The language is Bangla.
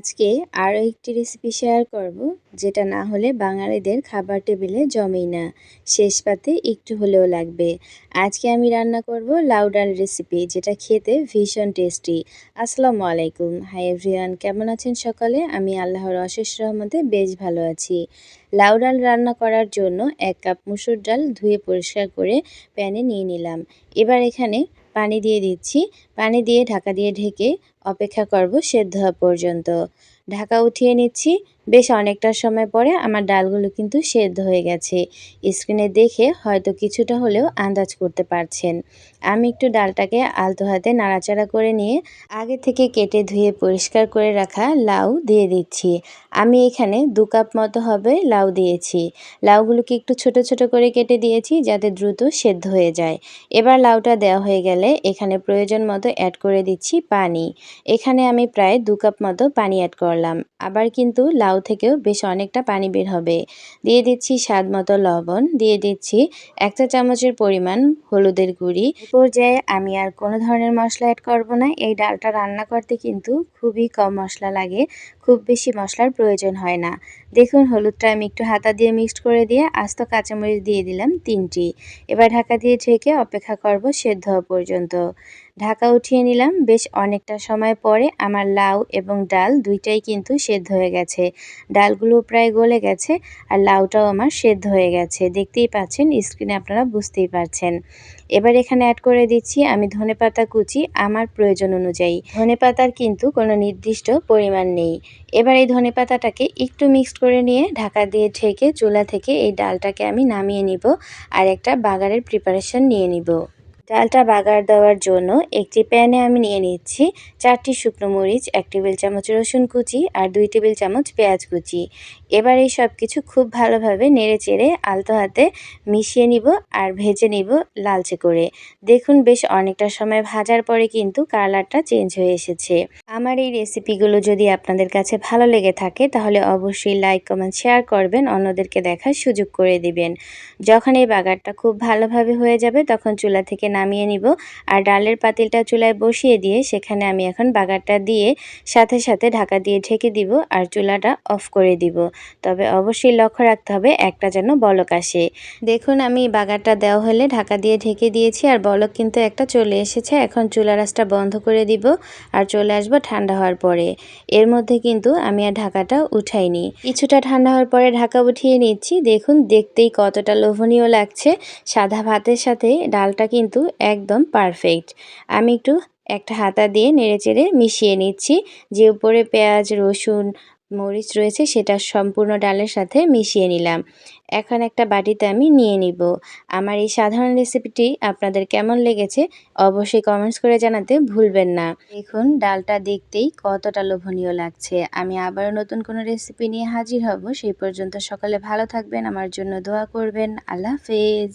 আজকে আরও একটি রেসিপি শেয়ার করব, যেটা না হলে বাঙালিদের খাবার টেবিলে জমেই না, শেষ পাতে একটু হলেও লাগবে। আজকে আমি রান্না করব লাউ ডাল রেসিপি, যেটা খেতে ভীষণ টেস্টি। আসসালামু আলাইকুম, হাই এভরিওয়ান, কেমন আছেন সকালে? আমি আল্লাহর অশেষ রহমতে বেশ ভালো আছি। লাউ ডাল রান্না করার জন্য 1 কাপ মুসুর ডাল ধুয়ে পরিষ্কার করে প্যানে নিয়ে নিলাম। এবার এখানে পানি দিয়ে দিচ্ছি। পানি দিয়ে ঢাকা দিয়ে ঢেকে অপেক্ষা করব সেদ্ধ হওয়া পর্যন্ত। ঢাকা উঠিয়ে নিচ্ছি। বেশ অনেকটা সময় পরে আমার ডালগুলো কিন্তু সেদ্ধ হয়ে গেছে। স্ক্রিনে দেখে হয়তো কিছুটা হলেও আন্দাজ করতে পারছেন। আমি একটু ডালটাকে আলতো হাতে নাড়াচাড়া করে নিয়ে আগে থেকে কেটে ধুয়ে পরিষ্কার করে রাখা লাউ দিয়ে দিচ্ছি। আমি এখানে 2 কাপ মতো হবে লাউ দিয়েছি। লাউগুলোকে একটু ছোট ছোট করে কেটে দিয়েছি, যাতে দ্রুত সেদ্ধ হয়ে যায়। এবার লাউটা দেওয়া হয়ে গেলে এখানে প্রয়োজন মতো অ্যাড করে দিচ্ছি পানি। এখানে আমি প্রায় 2 কাপ মতো পানি অ্যাড করলাম। আবার কিন্তু লাউ থেকেও বেশ অনেকটা পানি বের হবে। দিয়ে দিচ্ছি স্বাদ মতো লবণ, দিয়ে দিচ্ছি 1 চা চামচের পরিমাণ হলুদের গুঁড়ি। এই পর্যায়ে আমি আর কোনো ধরনের মশলা অ্যাড করব না। এই ডালটা রান্না করতে কিন্তু খুবই কম মশলা লাগে, খুব বেশি মশলার প্রয়োজন হয় না। দেখুন, হলুদটা আমি একটু হাতা দিয়ে মিক্সড করে দিয়ে আস্ত কাঁচামরিচ দিয়ে দিলাম 3টি। এবার ঢাকা দিয়ে ঢেকে অপেক্ষা করব সেদ্ধ হওয়া পর্যন্ত। ঢাকা উঠিয়ে নিলাম। বেশ অনেকটা সময় পরে আমার লাউ এবং ডাল দুইটাই কিন্তু সেদ্ধ হয়ে গেছে। ডালগুলো প্রায় গলে গেছে আর লাউটাও আমার সেদ্ধ হয়ে গেছে। দেখতেই পাচ্ছেন, স্ক্রিনে আপনারা বুঝতেই পারছেন। এবার এখানে অ্যাড করে দিচ্ছি আমি ধনেপাতা কুচি আমার প্রয়োজন অনুযায়ী। ধনেপাতার কিন্তু কোনো নির্দিষ্ট পরিমাণ নেই। এবার এই ধনেপাতাটাকে একটু মিক্সড করে নিয়ে ঢাকা দিয়ে ঢেকে চুলা থেকে এই ডালটাকে আমি নামিয়ে নিব আর একটা বাগারের প্রিপারেশন নিয়ে নিব। ডালটা বাগার দেওয়ার জন্য একটি প্যানে আমি নিয়ে নিচ্ছি 4টি শুকনো মরিচ, 1 টেবিল চামচ রসুন কুচি আর 2 টেবিল চামচ পেঁয়াজ কুচি। এবার এই সব কিছু খুব ভালোভাবে নেড়েচেড়ে আলতো হাতে মিশিয়ে নিব আর ভেজে নিব লালচে করে। দেখুন, বেশ অনেকটা সময় ভাজার পরে কিন্তু কালারটা চেঞ্জ হয়ে এসেছে। আমার এই রেসিপিগুলো যদি আপনাদের কাছে ভালো লেগে থাকে, তাহলে অবশ্যই লাইক, কমেন্ট, শেয়ার করবেন, অন্যদেরকে দেখার সুযোগ করে দিবেন। যখন এই বাগারটা খুব ভালোভাবে হয়ে যাবে, তখন চুলা থেকে নামিয়ে নিব আর ডালের পাতিলটা চুলায় বসিয়ে দিয়ে সেখানে আমি এখন বাগারটা দিয়ে সাথে সাথে ঢাকা দিয়ে ঢেকে দিব আর চুলাটা অফ করে দিব। তবে অবশ্যই লক্ষ্য রাখতে হবে একটা যেন বলক আসে। দেখুন, আমি বাগারটা দেওয়া হলে ঢাকা দিয়ে ঢেকে দিয়েছি আর বলক কিন্তু একটা চলে এসেছে। এখন চুলার আঁচটা বন্ধ করে দিব আর চলে আসবো ঠান্ডা হওয়ার পরে। এর মধ্যে কিন্তু আমি আর ঢাকাটা উঠাইনি। কিছুটা ঠান্ডা হওয়ার পরে ঢাকা উঠিয়ে নিচ্ছি। দেখুন, দেখতেই কতটা লোভনীয় লাগছে। সাদা ভাতের সাথে ডালটা কিন্তু একদম পারফেক্ট। আমি একটু একটা হাতা দিয়ে নেড়েচেড়ে মিশিয়ে নিচ্ছি। যে উপরে পেঁয়াজ, রসুন, মরিচ রয়েছে সেটা সম্পূর্ণ ডালের সাথে মিশিয়ে নিলাম। এখন একটা বাটিতে আমি নিয়ে নিব। আমার এই সাধারণ রেসিপিটি আপনাদের কেমন লেগেছে অবশ্যই কমেন্টস করে জানাতে ভুলবেন না। দেখুন, ডালটা দেখতেই কতটা লোভনীয় লাগছে। আমি আবারও নতুন কোনো রেসিপি নিয়ে হাজির হব। সেই পর্যন্ত সকলে ভালো থাকবেন, আমার জন্য দোয়া করবেন। আল্লাহ হাফেজ।